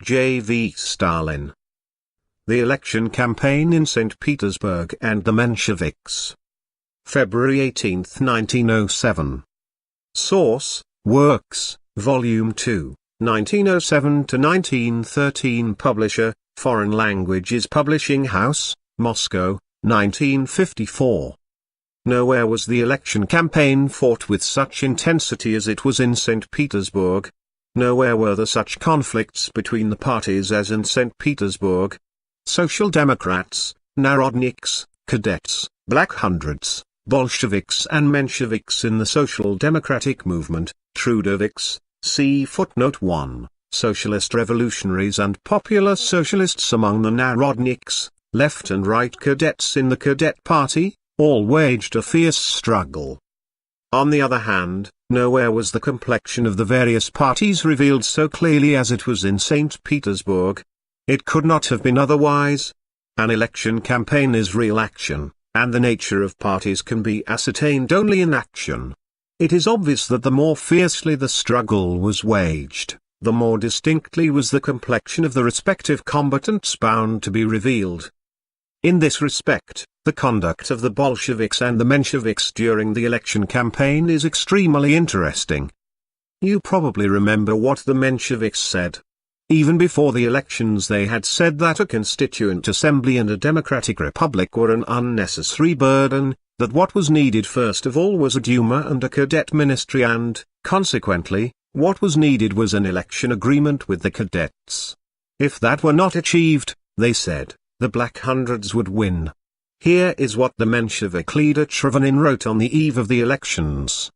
J.V. Stalin. The election campaign in St. Petersburg and the Mensheviks. February 18, 1907. Source: Works, Volume 2, 1907–1913. Publisher: Foreign Languages Publishing House, Moscow, 1954. Nowhere was the election campaign fought with such intensity as it was in St. Petersburg. Nowhere were there such conflicts between the parties as in St. Petersburg. Social Democrats, Narodniks, Cadets, Black Hundreds, Bolsheviks and Mensheviks in the Social Democratic movement, Trudo-viks, see footnote 1, Socialist-Revolutionaries and Popular Socialists among the Narodniks, left and right cadets in the Cadet Party, all waged a fierce struggle. On the other hand, nowhere was the complexion of the various parties revealed so clearly as it was in St. Petersburg. It could not have been otherwise. An election campaign is real action, and the nature of parties can be ascertained only in action. It is obvious that the more fiercely the struggle was waged, the more distinctly was the complexion of the respective combatants bound to be revealed. In this respect, the conduct of the Bolsheviks and the Mensheviks during the election campaign is extremely interesting. You probably remember what the Mensheviks said. Even before the elections they had said that a constituent assembly and a democratic republic were an unnecessary burden, that what was needed first of all was a Duma and a cadet ministry and, consequently, what was needed was an election agreement with the cadets. If that were not achieved, they said, the Black Hundreds would win. Here is what the Menshevik leader Trudo-viks wrote on the eve of the elections.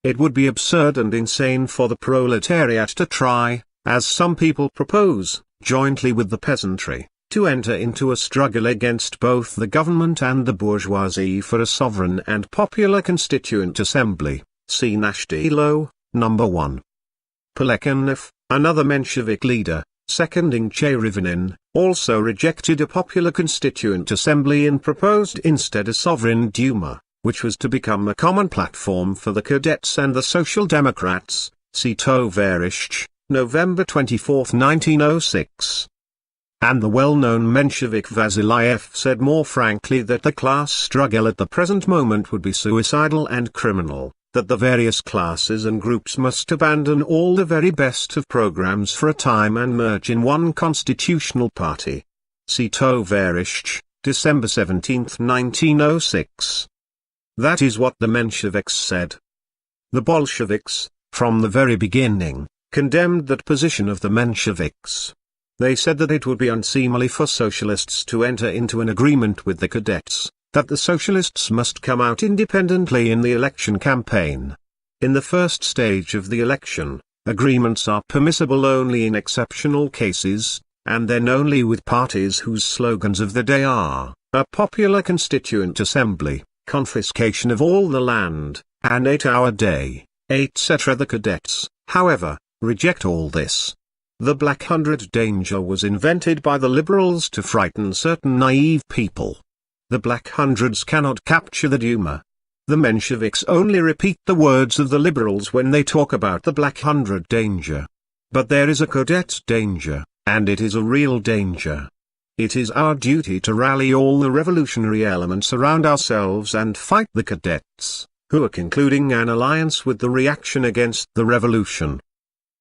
It would be absurd and insane for the proletariat to try, as some people propose, jointly with the peasantry, to enter into a struggle against both the government and the bourgeoisie for a sovereign and popular constituent assembly. See Nashdilo, No. 1. Plekhanov, another Menshevik leader, seconding Cherevinin, also rejected a popular constituent assembly and proposed instead a sovereign Duma, which was to become a common platform for the cadets and the Social Democrats. See Tovarishch, November 24, 1906. And the well-known Menshevik Vasilyev said more frankly that the class struggle at the present moment would be suicidal and criminal, that the various classes and groups must abandon all the very best of programs for a time and merge in one constitutional party. See Tovarishch, December 17, 1906. That is what the Mensheviks said. The Bolsheviks, from the very beginning, condemned that position of the Mensheviks. They said that it would be unseemly for socialists to enter into an agreement with the cadets, that the socialists must come out independently in the election campaign. In the first stage of the election, agreements are permissible only in exceptional cases, and then only with parties whose slogans of the day are, a popular constituent assembly, confiscation of all the land, an 8-hour day, etc. The cadets, however, reject all this. The Black Hundred danger was invented by the liberals to frighten certain naive people. The Black Hundreds cannot capture the Duma. The Mensheviks only repeat the words of the liberals when they talk about the Black Hundred danger. But there is a cadet danger, and it is a real danger. It is our duty to rally all the revolutionary elements around ourselves and fight the cadets, who are concluding an alliance with the reaction against the revolution.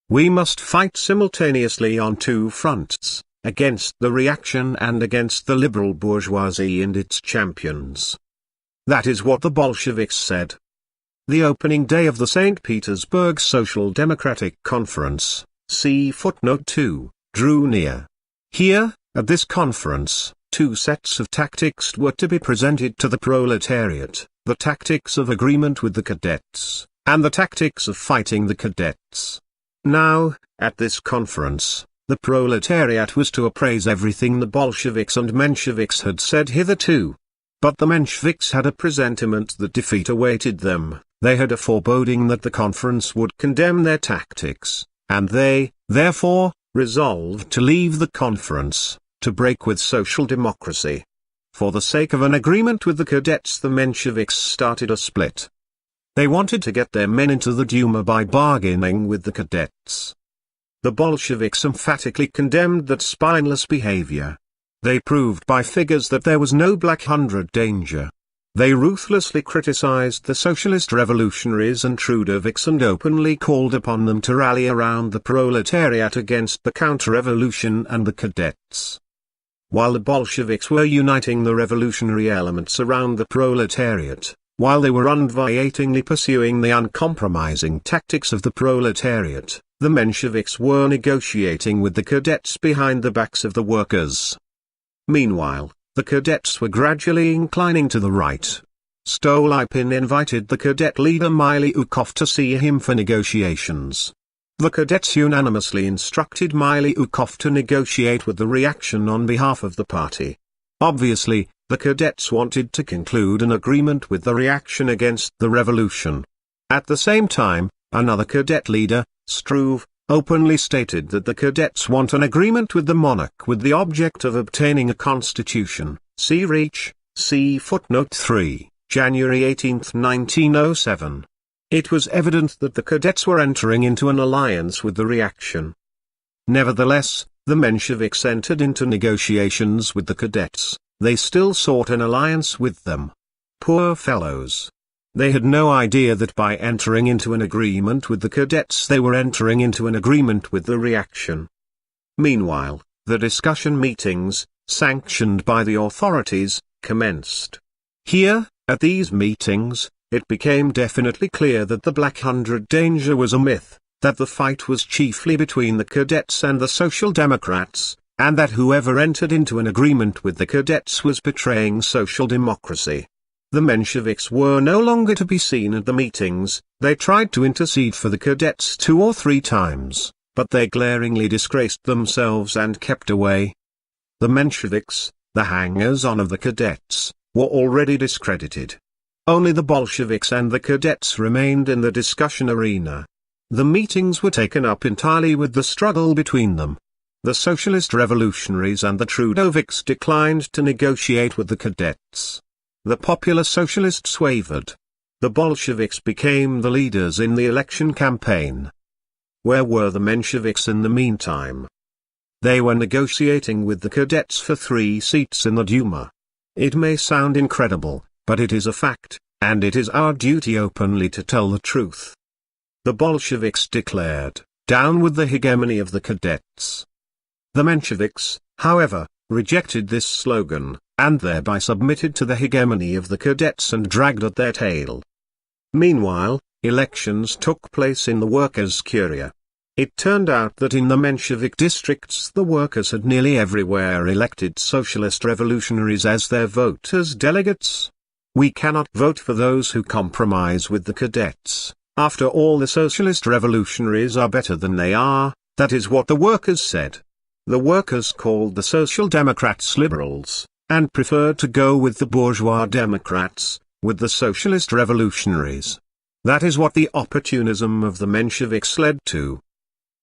We must fight simultaneously on two fronts, against the reaction and against the liberal bourgeoisie and its champions. That is what the Bolsheviks said. The opening day of the St. Petersburg Social Democratic Conference, see footnote 2, drew near. Here, at this conference, two sets of tactics were to be presented to the proletariat, the tactics of agreement with the cadets, and the tactics of fighting the cadets. Now, at this conference, the proletariat was to appraise everything the Bolsheviks and Mensheviks had said hitherto. But the Mensheviks had a presentiment that defeat awaited them, they had a foreboding that the conference would condemn their tactics, and they, therefore, resolved to leave the conference, to break with social democracy. For the sake of an agreement with the cadets, the Mensheviks started a split. They wanted to get their men into the Duma by bargaining with the cadets. The Bolsheviks emphatically condemned that spineless behavior. They proved by figures that there was no Black Hundred danger. They ruthlessly criticized the Socialist-Revolutionaries and Trudo-viks and openly called upon them to rally around the proletariat against the counter-revolution and the cadets. While the Bolsheviks were uniting the revolutionary elements around the proletariat, while they were unvaryingly pursuing the uncompromising tactics of the proletariat, the Mensheviks were negotiating with the cadets behind the backs of the workers. Meanwhile, the cadets were gradually inclining to the right. Stolypin invited the cadet leader Miliukov to see him for negotiations. The cadets unanimously instructed Miliukov to negotiate with the reaction on behalf of the party. Obviously, the cadets wanted to conclude an agreement with the reaction against the revolution. At the same time, another cadet leader, Struve, openly stated that the cadets want an agreement with the monarch with the object of obtaining a constitution. See Reach, see footnote 3, January 18, 1907. It was evident that the cadets were entering into an alliance with the reaction. Nevertheless, the Mensheviks entered into negotiations with the cadets. They still sought an alliance with them. Poor fellows! They had no idea that by entering into an agreement with the cadets they were entering into an agreement with the reaction. Meanwhile, the discussion meetings, sanctioned by the authorities, commenced. Here, at these meetings, it became definitely clear that the Black Hundred danger was a myth, that the fight was chiefly between the cadets and the Social Democrats, and that whoever entered into an agreement with the cadets was betraying social democracy. The Mensheviks were no longer to be seen at the meetings. They tried to intercede for the cadets 2 or 3 times, but they glaringly disgraced themselves and kept away. The Mensheviks, the hangers-on of the cadets, were already discredited. Only the Bolsheviks and the cadets remained in the discussion arena. The meetings were taken up entirely with the struggle between them. The Socialist-Revolutionaries and the Trudo-viks declined to negotiate with the cadets. The Popular Socialists wavered. The Bolsheviks became the leaders in the election campaign. Where were the Mensheviks in the meantime? They were negotiating with the cadets for 3 seats in the Duma. It may sound incredible, but it is a fact, and it is our duty openly to tell the truth. The Bolsheviks declared, "Down with the hegemony of the cadets." The Mensheviks, however, rejected this slogan, and thereby submitted to the hegemony of the cadets and dragged at their tail. Meanwhile, elections took place in the workers' curia. It turned out that in the Menshevik districts the workers had nearly everywhere elected Socialist-Revolutionaries as their voters' delegates. We cannot vote for those who compromise with the cadets. After all, the Socialist-Revolutionaries are better than they are, that is what the workers said. The workers called the Social Democrats liberals, and preferred to go with the bourgeois Democrats, with the Socialist-Revolutionaries. That is what the opportunism of the Mensheviks led to.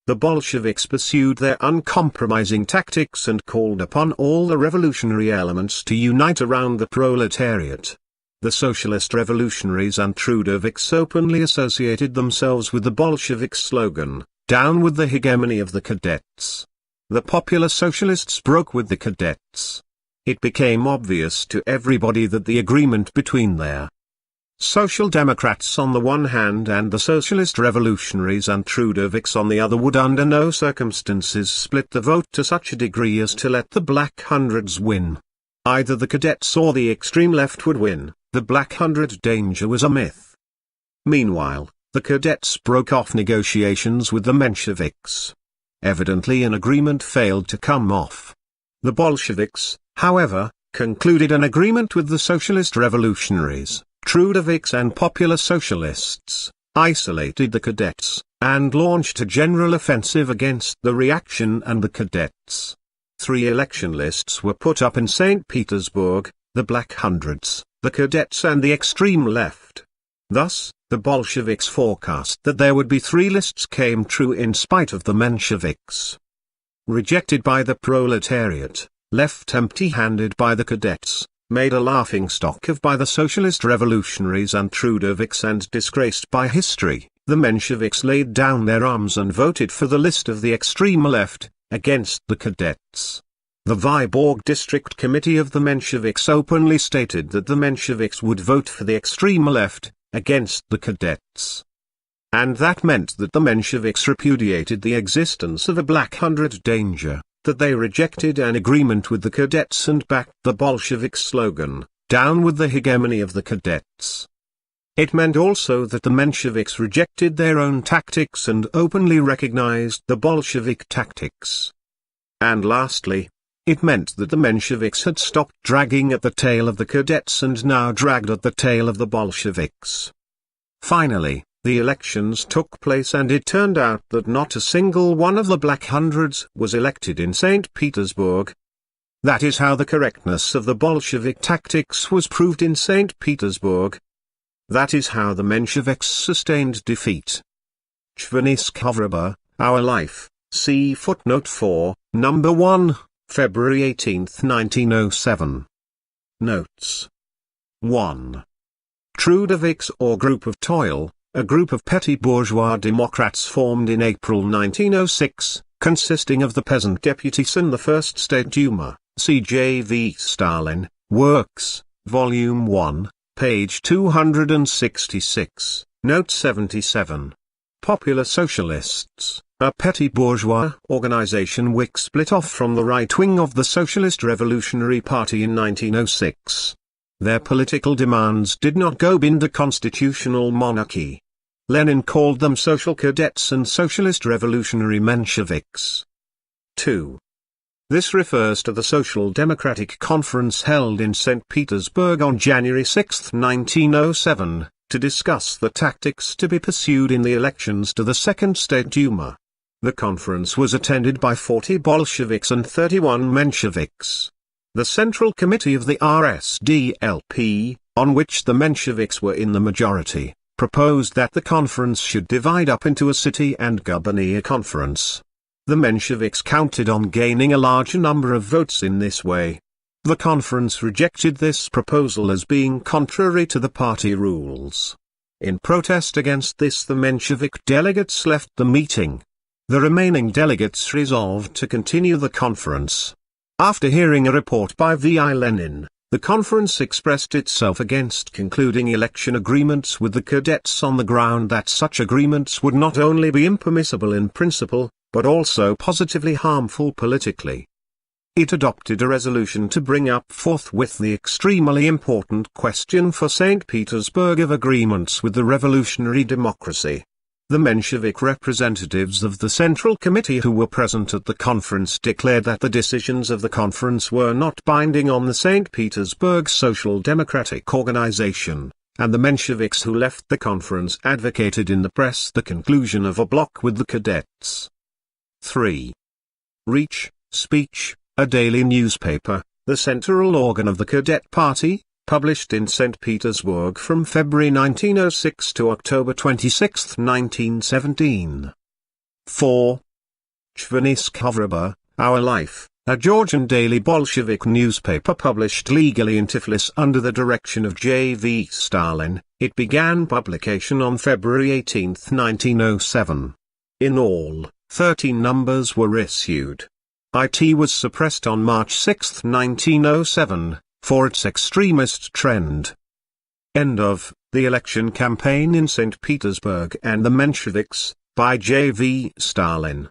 The Bolsheviks pursued their uncompromising tactics and called upon all the revolutionary elements to unite around the proletariat. The Socialist-Revolutionaries and Trudo-viks openly associated themselves with the Bolshevik slogan, "Down with the hegemony of the cadets." The Popular Socialists broke with the cadets. It became obvious to everybody that the agreement between their Social Democrats on the one hand and the Socialist-Revolutionaries and Trudo-viks on the other would under no circumstances split the vote to such a degree as to let the Black Hundreds win. Either the cadets or the extreme left would win. The Black Hundred danger was a myth. Meanwhile, the cadets broke off negotiations with the Mensheviks. Evidently an agreement failed to come off. The Bolsheviks, however, concluded an agreement with the Socialist-Revolutionaries, Trudo-viks and Popular Socialists, isolated the cadets, and launched a general offensive against the reaction and the cadets. 3 election lists were put up in St. Petersburg, the Black Hundreds, the cadets and the extreme left. Thus, the Bolsheviks forecast that there would be 3 lists came true in spite of the Mensheviks. Rejected by the proletariat, left empty-handed by the cadets, made a laughingstock of by the Socialist-Revolutionaries and Trudo-viks and disgraced by history, the the Mensheviks laid down their arms and voted for the list of the extreme left, against the Cadets. The Vyborg District Committee of the Mensheviks openly stated that the Mensheviks would vote for the extreme left, against the Cadets. And that meant that the Mensheviks repudiated the existence of a Black Hundred danger, that they rejected an agreement with the Cadets and backed the Bolshevik slogan, "Down with the hegemony of the Cadets." It meant also that the Mensheviks rejected their own tactics and openly recognized the Bolshevik tactics. And lastly, it meant that the Mensheviks had stopped dragging at the tail of the Cadets and now dragged at the tail of the Bolsheviks. Finally, the elections took place and it turned out that not a single one of the Black Hundreds was elected in St. Petersburg. That is how the correctness of the Bolshevik tactics was proved in St. Petersburg. That is how the Mensheviks sustained defeat. Chvaniskha, Our Life, see footnote 4, number 1, February 18, 1907. Notes. 1. Trudo-viks or Group of Toil, a group of petty bourgeois democrats formed in April 1906, consisting of the peasant deputies in the First State Duma, C.J.V. Stalin, Works, Volume 1, page 266, note 77. Popular Socialists, a petty bourgeois organization which split off from the right wing of the Socialist-Revolutionary Party in 1906. Their political demands did not go beyond the constitutional monarchy. Lenin called them Social Cadets and Socialist-Revolutionary Mensheviks. 2. This refers to the Social Democratic Conference held in St. Petersburg on January 6, 1907, to discuss the tactics to be pursued in the elections to the Second State Duma. The conference was attended by 40 Bolsheviks and 31 Mensheviks. The Central Committee of the RSDLP, on which the Mensheviks were in the majority, proposed that the conference should divide up into a city and gubernia conference. The Mensheviks counted on gaining a larger number of votes in this way. The conference rejected this proposal as being contrary to the party rules. In protest against this, the Menshevik delegates left the meeting. The remaining delegates resolved to continue the conference. After hearing a report by V.I. Lenin, the conference expressed itself against concluding election agreements with the Cadets on the ground that such agreements would not only be impermissible in principle, but also positively harmful politically. It adopted a resolution to bring up forthwith the extremely important question for St. Petersburg of agreements with the revolutionary democracy. The Menshevik representatives of the Central Committee who were present at the conference declared that the decisions of the conference were not binding on the St. Petersburg Social Democratic Organization, and the Mensheviks who left the conference advocated in the press the conclusion of a bloc with the Cadets. 3. Reach, Speech, a daily newspaper, the central organ of the Cadet Party, published in St. Petersburg from February 1906 to October 26, 1917. 4. Chvaniskha, Our Life, a Georgian daily Bolshevik newspaper published legally in Tiflis under the direction of J.V. Stalin. It began publication on February 18, 1907. In all, 13 numbers were issued. It was suppressed on March 6, 1907, for its extremist trend. End of The Election Campaign in St. Petersburg and the Mensheviks, by J.V. Stalin.